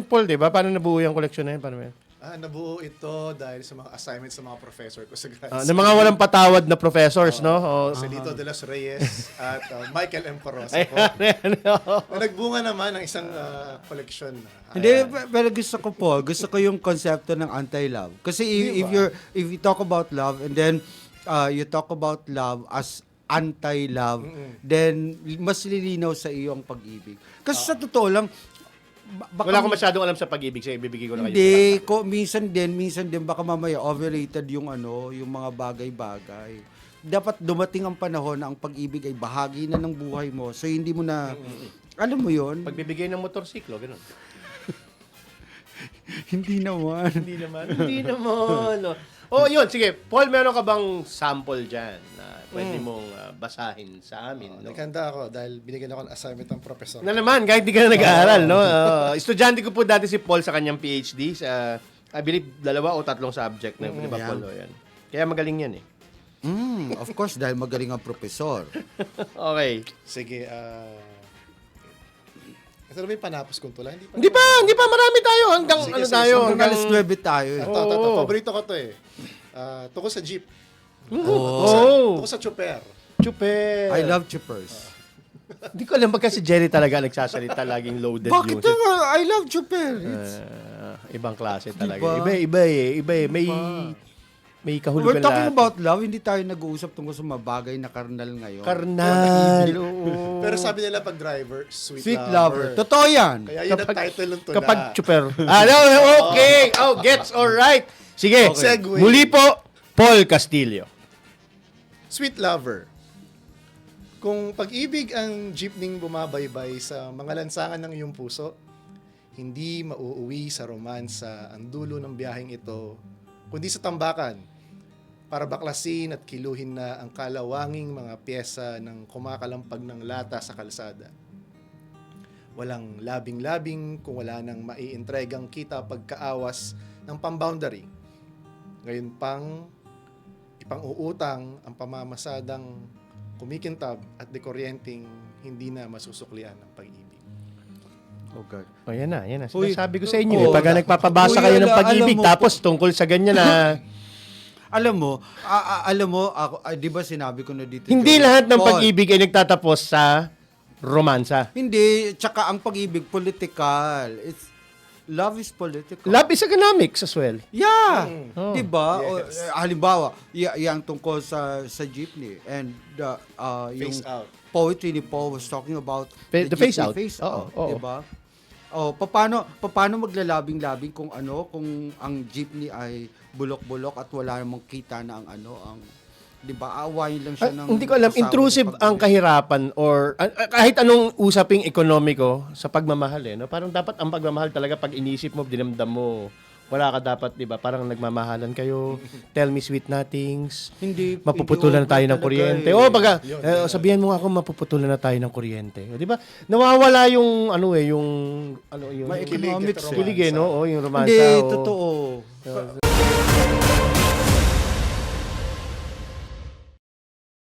Paul, di ba? Paano nabuo yung collection na yun? Paano yun? Nabuo ito dahil sa mga assignments ng mga professor ko sa grad Ng mga walang patawad na professors, no? O, Celito de los Reyes at Michael M. Porosa po. Na nagbunga naman ng isang koleksyon. Hindi, pero gusto ko yung konsepto ng anti-love. Kasi if you talk about love and then you talk about love as anti-love, then mas lilinaw sa iyo ang pag-ibig. Kasi sa totoo lang, wala akong masyadong alam sa pag-ibig, so ibibigay ko na kayo. hindi, minsan din baka mamaya overrated yung yung mga bagay-bagay. Dapat dumating ang panahon na ang pag-ibig ay bahagi na ng buhay mo. So hindi mo na alam mo 'yon? Pagbibigay ng motorsiklo, gano'n. Hindi naman. Hindi naman. Hindi naman. No. Oh, yun. Sige. Paul, meron ka bang sample dyan na pwede mong basahin sa amin? No? Naghanda ako dahil binigyan ako ng assignment ng professor. Na naman, kahit di ka na nag-aaral, no? Estudyante ko po dati si Paul sa kanyang PhD sa, I believe, 2 o 3 subject na di ba, Paul? Yan. Kaya magaling yan eh. Of course, dahil magaling ang profesor. Okay. Sige, ito na ba yung panapos kong tula? Hindi pa. Marami tayo. Hanggang Sige, ano sige, tayo? sige. Hanggang... Alas 9 tayo. Ito, paborito ko to eh. Tungkol sa jeep. Oh. Tungkol sa chopper. Chupe. I love chippers. Hindi ko alam ba kasi Jerry talaga nagsasalita laging loaded Bakit music. I love chippers? Ibang klase talaga. Diba? Iba eh. May kahulugan We're talking lahat. about love, hindi tayo nag-uusap tungkol sa mga bagay na karnal ngayon. Karnal. Oo. Pero sabi nila pag driver, sweet Sweet lover. lover. Totoo yan. Kaya yun ang title ng tula. Kapag chuper. Okay. Oh, gets alright. Sige. Segue. Muli po, Paul Castillo. Sweet lover. Kung pag-ibig ang jeepning bumabaybay sa mga lansangan ng iyong puso, hindi mauuwi sa romansa ang dulo ng biyaheng ito, kundi sa tambakan, para baklasin at kiluhin na ang kalawanging mga pyesa ng kumakalampag ng lata sa kalsada. Walang labing-labing kung wala nang maiintregang kita pagkaawas ng pamboundary. Ngayon pang ipang-uutang ang pamamasadang kumikintab at dekoryenting hindi na masusuklian ng pag-ibig. Okay. O, yan na. Uy, Sabi ko sa inyo, oo. pagka nagpapabasa kayo ng pag-ibig, alam mo, tapos tungkol sa ganyan na... Alam mo, ako, di ba sinabi ko na dito? Hindi Joe? lahat ng Paul, pag-ibig ay nagtatapos sa romansa. Hindi, tsaka ang pag-ibig, political. Love is political. Love is economics as well. Yeah. Oh. Di ba? Yes. Halimbawa, yang tungkol sa jeepney and yung Face out. poetry ni Paul was talking about The face out. Face out, Oo. di ba? Paano maglalabing-labing kung ang jeepney ay bulok-bulok at wala namang kita na ang di ba? Aawayin lang siya ng Hindi ko alam, asawa intrusive niya ang kahirapan or kahit anong usaping ekonomiko sa pagmamahal eh. No? Parang dapat ang pagmamahal talaga pag inisip mo, dinamdam mo, wala ka dapat, di ba? Parang nagmamahalan kayo, tell me sweet nothings, Hindi mapuputulan na tayo ng talaga kuryente. eh. O baga, sabihan mo nga ako mapuputulan na tayo ng kuryente. O, di ba? Nawawala yung yung May economics Kilig at kilig eh, no? O, yung romansa. Hindi, o- totoo.